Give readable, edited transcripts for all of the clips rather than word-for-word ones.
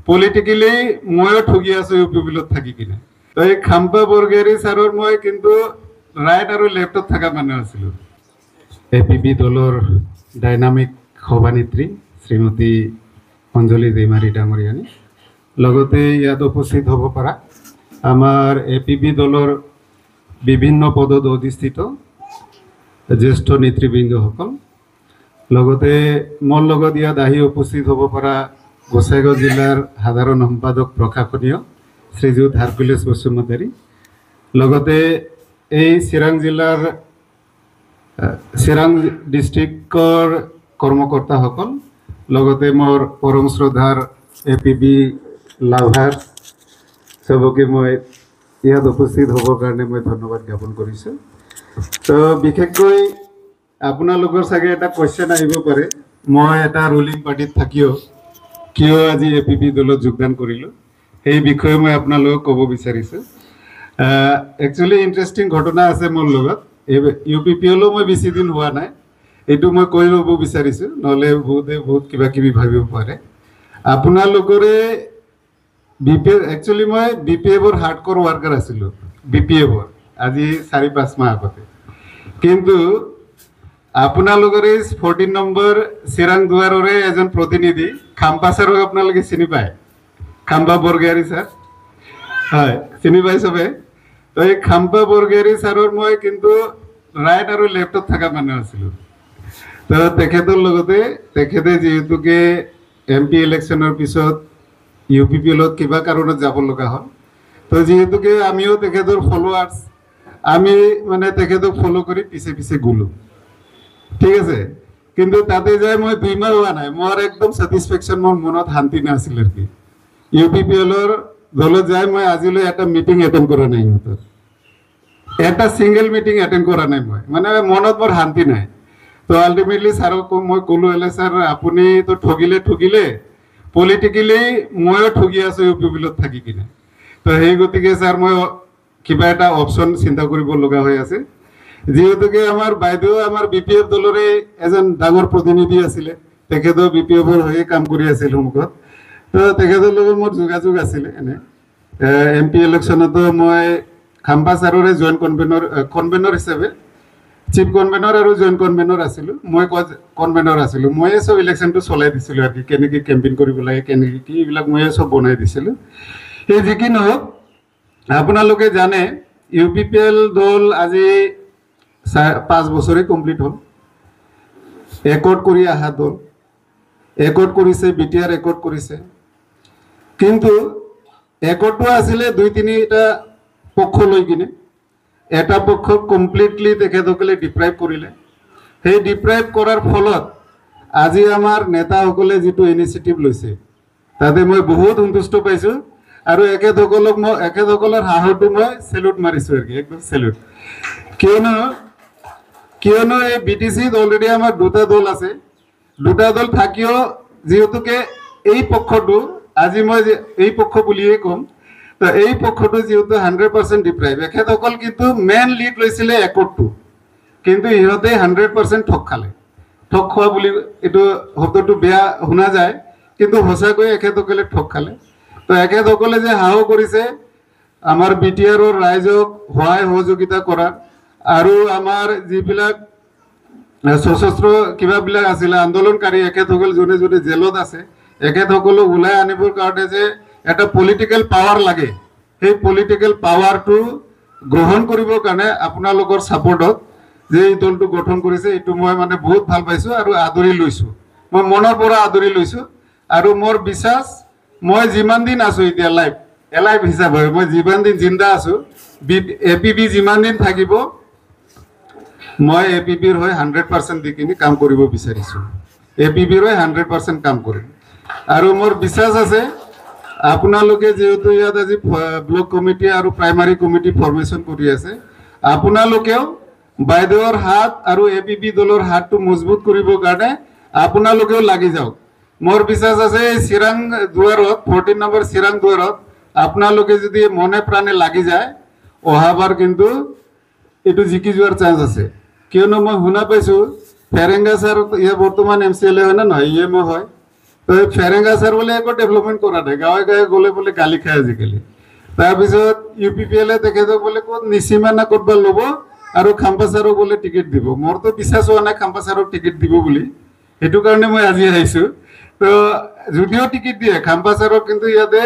Politically ময়ো ঠগি আছো ইউপি বিলত থাকি কিনে। তো এই খাম্পা বৰগোহাঞি ছাৰৰ মই কিন্তু ৰাইট আৰু লেফটত থকা মানুহ আছিলোঁ। এপিবি দলৰ ডাইনামিক সভানেত্ৰী শ্ৰীমতী অঞ্জলি দৈমাৰী ডাঙৰীয়ানী, লগতে ইয়াত উপস্থিত হ'ব পৰা আমাৰ এপিবি দলৰ বিভিন্ন পদত অধিষ্ঠিত জ্যেষ্ঠ নেতৃবৃন্দসকল, লগতে মোৰ লগত ইয়াত আহি উপস্থিত হ'ব পৰা গোসাইগাঁও জিলাৰ সাধাৰণ সম্পাদক প্ৰশাসনীয় শ্ৰীযুত হাৰকুলেছ বসুমতাৰী, লগতে এই চিৰাং জিলাৰ চিৰাং ডিষ্ট্ৰিক্টৰ কৰ্মকৰ্তাসকল, লগতে মোৰ পৰম শ্ৰদ্ধাৰ এপিবি লাভাৰ চবকে মই ইয়াত উপস্থিত হ'বৰ কাৰণে মই ধন্যবাদ জ্ঞাপন কৰিছোঁ। তো বিশেষকৈ আপোনালোকৰ চাগে এটা কুৱেশ্যন আহিব পাৰে, মই এটা ৰুলিং পাৰ্টিত থাকিও কিয় আজি এপিবি দলত যোগদান কৰিলোঁ, সেই বিষয়ে মই আপোনালোকক ক'ব বিচাৰিছোঁ। একচুৱেলি ইণ্টাৰেষ্টিং ঘটনা আছে মোৰ লগত। ইউ পি পি এলো মই বেছি দিন হোৱা নাই, এইটো মই কৈ ল'ব বিচাৰিছোঁ, নহ'লে বহুত কিবা কিবি ভাবিব পাৰে। আপোনালোকৰে বি পি এফ, একচুৱেলি মই বি পি এফৰ হাৰ্ডক'ৰ ৱাৰ্কাৰ আছিলোঁ, বি পি এফৰ আজি 4-5 মাহ আগতে। কিন্তু আপোনালোকৰে 14 নম্বৰ চিৰাং দুৱাৰৰে এজন প্ৰতিনিধি খাম্পা ছাৰক আপোনালোকে চিনি পায়, খাম্পা বৰগোহাঞি ছাৰ, হয় চিনি পাই চবে। তো এই খাম্পা বৰগোহাঞি ছাৰৰ মই কিন্তু ৰাইট আৰু লেফটত থকা মানুহ আছিলোঁ। তো তেখেতৰ লগতে তেখেতে যিহেতুকে MP ইলেকশ্যনৰ পিছত ইউ পি পি এলত কিবা কাৰণত যাব লগা হ'ল, তো যিহেতুকে আমিও তেখেতৰ ফলোৱাৰ্ছ, আমি মানে তেখেতক ফ'ল' কৰি পিছে পিছে গ'লোঁ, ঠিক আছে। কিন্তু তাতে যাই মই 2 মাহ হোৱা নাই, মোৰ একদম ছেটিছফেকশ্যন, মোৰ মনত শান্তি নাছিল আৰু কি। ইউ পি পি এলৰ দলত যাই মই আজিলৈ এটা মিটিং এটেণ্ড কৰা নাই, সিহঁতৰ এটা ছিংগল মিটিং এটেণ্ড কৰা নাই মই, মানে মনত মোৰ শান্তি নাই। তো আল্টিমেটলি ছাৰক মই ক'লোঁ, এলে ছাৰ আপুনিতো ঠগিলে পলিটিক্যালি ময়ো ঠগি আছোঁ ইউ পি বিলত থাকি কিনে। তো সেই গতিকে ছাৰ মই কিবা এটা অপশ্যন চিন্তা কৰিব লগা হৈ আছে, যিহেতুকে আমাৰ বাইদেউ আমাৰ বি পি এফ দলৰে এজন ডাঙৰ প্ৰতিনিধি আছিলে, তেখেতেও বি পি এফৰ হৈয়ে কাম কৰি আছিল সন্মুখত। তো তেখেতৰ লগত মোৰ যোগাযোগ আছিলে এনে। MP ইলেকশ্যনতো মই খাম্পা ছাৰৰে জইণ্ট কনভেনৰ হিচাপে চিফ কনভেনৰ আৰু জইণ্ট কনভেনৰ আছিলোঁ, মই কনভেনৰ আছিলোঁ। ময়ে চব ইলেকশ্যনটো চলাই দিছিলোঁ আৰু কি, কেনেকৈ কেম্পেইন কৰিব লাগে, কেনেকৈ কি, এইবিলাক ময়ে চব বনাই দিছিলোঁ। সেই যি কি নহওক, আপোনালোকে জানে ইউ পি পি এল দল আজি 5 বছৰে কমপ্লিট হ'ল। একৰ্ড কৰি অহা দল, একৰ্ড কৰিছে, BTR একৰ্ড কৰিছে। কিন্তু একৰ্ডটো আছিলে 2-3টা পক্ষ লৈ কিনে, এটা পক্ষক কমপ্লিটলি তেখেতসকলে ডিপ্ৰাইভ কৰিলে। সেই ডিপ্ৰাইভ কৰাৰ ফলত আজি আমাৰ নেতাসকলে যিটো ইনিচিয়েটিভ লৈছে, তাতে মই বহুত সন্তুষ্ট পাইছোঁ, আৰু এখেতসকলৰ সাহসটো মই চেলুট মাৰিছোঁ আৰু কি, একদম চেলুট। কিয়নো এই BTCত অলৰেডি আমাৰ 2টা দল আছে, 2টা দল থাকিও যিহেতুকে এই পক্ষটো, আজি মই এই পক্ষ বুলিয়ে ক'ম, তো এই পক্ষটো যিহেতু 100% ডিপ্ৰাইভ, এখেতসকল কিন্তু মেইন লিড লৈছিলে একৰ্ডটো, কিন্তু ইহঁতে 100% ঠগ খালে। ঠগ খোৱা বুলি এইটো শব্দটো বেয়া শুনা যায়, কিন্তু সঁচাকৈ এখেতসকলে ঠগ খালে। তো এখেতসকলে যে সাহস কৰিছে আমাৰ BTRৰ ৰাইজক সহায় সহযোগিতা কৰা, আৰু আমাৰ যিবিলাক সশস্ত্ৰ কিবাবিলাক আছিলে আন্দোলনকাৰী, এখেতসকল যোনে যোনে জেলত আছে, এখেতসকলক ওলাই আনিবৰ কাৰণে যে এটা পলিটিকেল পাৱাৰ লাগে, সেই পলিটিকেল পাৱাৰটো গ্ৰহণ কৰিবৰ কাৰণে আপোনালোকৰ ছাপৰ্টত যে এই দলটো গঠন কৰিছে, এইটো মই মানে বহুত ভাল পাইছোঁ আৰু আদৰি লৈছোঁ, মই মনৰ পৰা আদৰি লৈছোঁ। আৰু মোৰ বিশ্বাস, মই যিমান দিন আছোঁ এতিয়া এলাইভ হিচাপে, মই যিমান দিন জিন্দা আছোঁ, APB যিমান দিন থাকিব, মই APBৰ হৈ 100% দি কিনি কাম কৰিব বিচাৰিছোঁ, APBৰ হৈ 100% কাম কৰিম। আৰু মোৰ বিশ্বাস আছে আপোনালোকে যিহেতু ইয়াত আজি ব্লক কমিটি আৰু প্ৰাইমাৰী কমিটি ফৰ্মেশ্যন কৰি আছে, আপোনালোকেও বাইদেউৰ হাত আৰু APB দলৰ হাতটো মজবুত কৰিবৰ কাৰণে আপোনালোকেও লাগি যাওক। মোৰ বিশ্বাস আছে এই চিৰাং দুৱাৰত, 14 নম্বৰ চিৰাং দুৱাৰত আপোনালোকে যদি মনে প্ৰাণে লাগি যায়, অহাবাৰ কিন্তু এইটো জিকি যোৱাৰ চান্স আছে। কিয়নো মই শুনা পাইছোঁ ফেৰেংগা ছাৰ বৰ্তমান MCLA হয় না নহয়, EMO হয়, তো ফেৰেঙ্গা ছাৰ বোলে একো ডেভেলপমেণ্ট কৰা নাই, গাঁৱে গাঁৱে গ'লে বোলে গালি খায় আজিকালি। তাৰপিছত UPPL তেখেতক বোলে ক'ত নিচিমা না ক'তবা ল'ব আৰু খাম্পা ছাৰক বোলে টিকেট দিব। মোৰতো বিশ্বাস হোৱা নাই খাম্পা ছাৰক টিকেট দিব বুলি, সেইটো কাৰণে মই আজি আহিছোঁ। তো যদিও টিকেট দিয়ে খাম্পা ছাৰক, কিন্তু ইয়াতে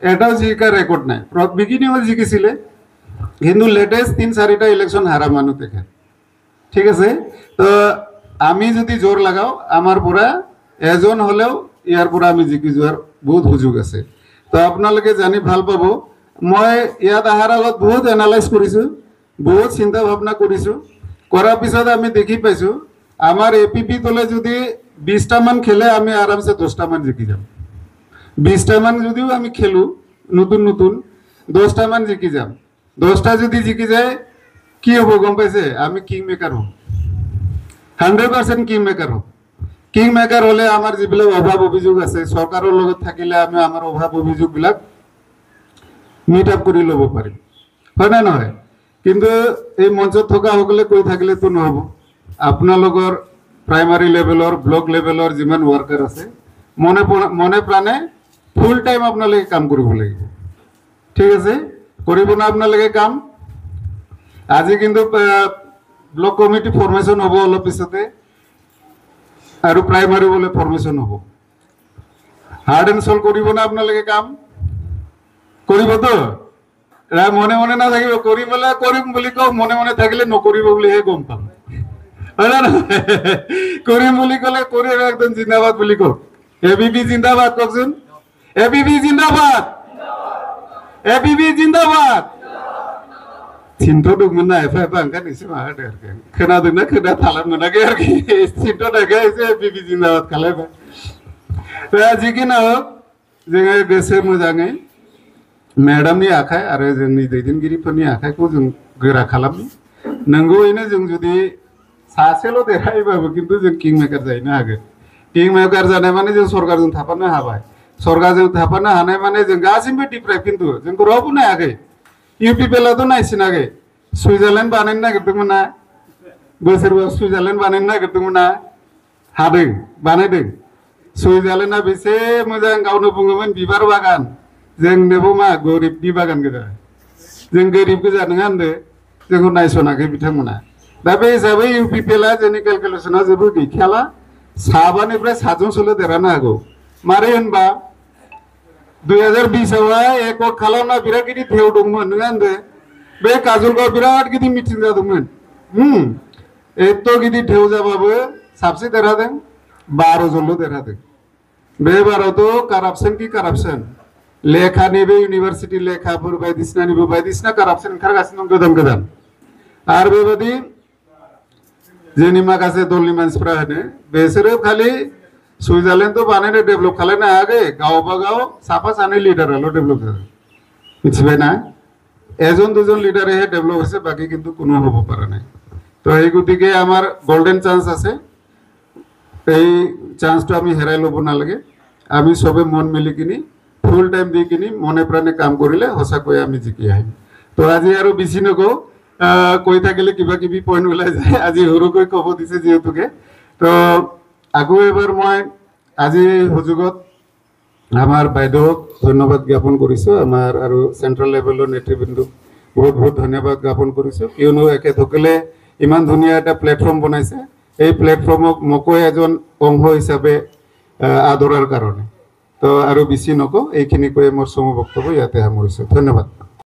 এটাও জিকাৰ ৰেকৰ্ড নাই। বিগিনিঙত জিকিছিলে, কিন্তু লেটেষ্ট 3-4টা ইলেকশ্যন হাৰা মানুহ তেখেত, ঠিক আছে। তো আমি যদি জোৰ লগাওঁ, আমাৰ পৰা এজন হ'লেও ইয়াৰ পৰা আমি জিকি যোৱাৰ বহুত সুযোগ আছে। তো আপোনালোকে জানি ভাল পাব, মই ইয়াত অহাৰ আগত বহুত এনালাইজ কৰিছোঁ, বহুত চিন্তা ভাৱনা কৰিছোঁ। কৰাৰ পিছত আমি দেখি পাইছোঁ আমাৰ APP দলে যদি 20টামান খেলে আমি আৰামছে 10টামান জিকি যাম। 20টামান যদিও আমি খেলোঁ নতুন নতুন, 10টামান জিকি যাম। 10টা যদি জিকি যায় কি হ'ব গম পাইছে? আমি কিং মেকাৰ হ'ম, 100% কিং মেকাৰ হ'ম। কিং মেকাৰ হ'লে আমাৰ যিবিলাক অভাৱ অভিযোগ আছে, চৰকাৰৰ লগত থাকিলে আমি আমাৰ অভাৱ অভিযোগবিলাক মিট আপ কৰি ল'ব পাৰিম, হয় নে নহয়? কিন্তু এই মঞ্চত থকা সকলে কৈ থাকিলেতো নহ'ব। আপোনালোকৰ প্ৰাইমাৰী লেভেলৰ, ব্লক লেভেলৰ যিমান ৱাৰ্কাৰ আছে, মনে প্ৰাণে ফুল টাইম আপোনালোকে কাম কৰিব লাগিব, ঠিক আছে? কৰিব না আপোনালোকে কাম? আজি কিন্তু ব্লক কমিটি ফৰ্মেশ্যন হ'ব অলপ পিছতে, আৰু প্ৰাইমাৰী বোলে ফৰ্মেশ্যন হ'ব। হাৰ্ড এণ্ড চল্ভ কৰিব না আপোনালোকে কাম? কৰিবতো? মনে মনে নাথাকিব, কৰিবলৈ কৰিম বুলি কওঁ, মনে মনে থাকিলে নকৰিব বুলিহে গম পাম, হয় না নহয়? কৰিম বুলি ক'লে কৰিম, একদম জিন্দাবাদ বুলি কওক। APP জিন্দাবাদ কওকচোন। APP জিন্দাবাদ, APP জিন্দাবাদ। सिन्थ' दंमोन ना एफा एफा ओंखायनो एसे माबादो आरोखि, खोनादोंना खोनाथाला मोनाखै आरोखि, सिन्थ' नायखाय एसे APP जिन्दाबाद खालायबाय। दा जिखिनि हक, जोङो गोसो मोजाङै मेडामनि आखाइ आरो जोंनि दैदेनगिरिफोरनि आखाइखौ जों गोरा खालामो। नंगौयैनो जों जुदि सासेल' देरहायोबाबो खिन्थु जों किं मेकार जाहैनो हागोन। किं मेकार जानाय माने जों सरकारजों थाफानो हाबाय। सरकारजों थाफानो हानाय माने जों गासिबो डिप्राइभ, खिन्थु जोंखौ रावबो नायाखै। UPPLआथ' नायसिनाखै। सुइजारलेण्ड बानायनो नागिरदोंमोन ना, बोसोरबा सुइजारलेण्ड बानायनो नागिरदोंमोन ना, हादों, बानायदों। सुइजारलेण्डआ बेसे मोजां, गावनो बुङोमोन बिबार बागान, जोंनोबो मा गरिबनि बागान गोजा। जों गोरिब गोजा नङा होनदो, जोंखौ नायसनाखै बिथांमोना। दा बे हिसाबै UPPLआ जोंनि केलकुलेसना जेबो गैखाला, 7निफ्राय 7जनसोल' देरहानो हागौ। मारै होनबा 2020आवहाय एकर्ड खालामना बिराद गिदिर ढेउ दंमोन, नङा होनदो? बे काजलगाव बिराद गिदिर मिटिं जादोंमोन। एथ' गिदिर ढेउ जाबाबो साबसे देरहादों? 12 जनल' देरहादों। बे बारावथ' कारापसन कि कारापसन, लेखानिबो इउनिभार्सिटि लेखाफोर बायदिसिनानिबो बायदिसिना कारापसन ओंखारगासिनो दं गोदान गोदान। आरो बेबायदि जोंनि माखासे दलनि मानसिफ्रा होनो बेसोरो खालि सुइजारलेण्डथ' बानायनो डेभेलप खालामनो हायाखै, गावबा गाव साफा सानै लिडाराल' डेभेलप जादों, मिथिबाय ना? এজন দুজন লিডারেহে ডেভেলপ হৈছে, বাকি কিন্তু কোনো হ'ব পৰা নাই। তো এই গতিকে আমাৰ গোল্ডেন চান্স আছে, এই চান্সটো আমি হেৰাই ল'ব নালাগে। আমি চবে মন মিলি কিনি ফুল টাইম দি কিনি মনে প্ৰাণে কাম কৰিলে সঁচাকৈ আমি জিকি আহিম। তো আজি আৰু বেছি নকওঁ, কৈ থাকিলে কিবা কিবি পইণ্ট ওলাই যায়, আজি সৰুকৈ ক'ব দিছে যিহেতুকে। তো আকৌ এবাৰ মই আজি সুযোগত আমাৰ বাইদেউক ধন্যবাদ জ্ঞাপন কৰিছোঁ, আমাৰ আৰু চেণ্ট্ৰেল লেভেলৰ নেতৃবৃন্দক বহুত বহুত ধন্যবাদ জ্ঞাপন কৰিছোঁ, কিয়নো এখেতসকলে ইমান ধুনীয়া এটা প্লেটফৰ্ম বনাইছে। এই প্লেটফৰ্মক মোকো এজন অংশ হিচাপে আদৰাৰ কাৰণে। তো আৰু বেছি নকওঁ, এইখিনি কৈ মোৰ চমু বক্তব্য ইয়াতে সামৰিছোঁ। ধন্যবাদ।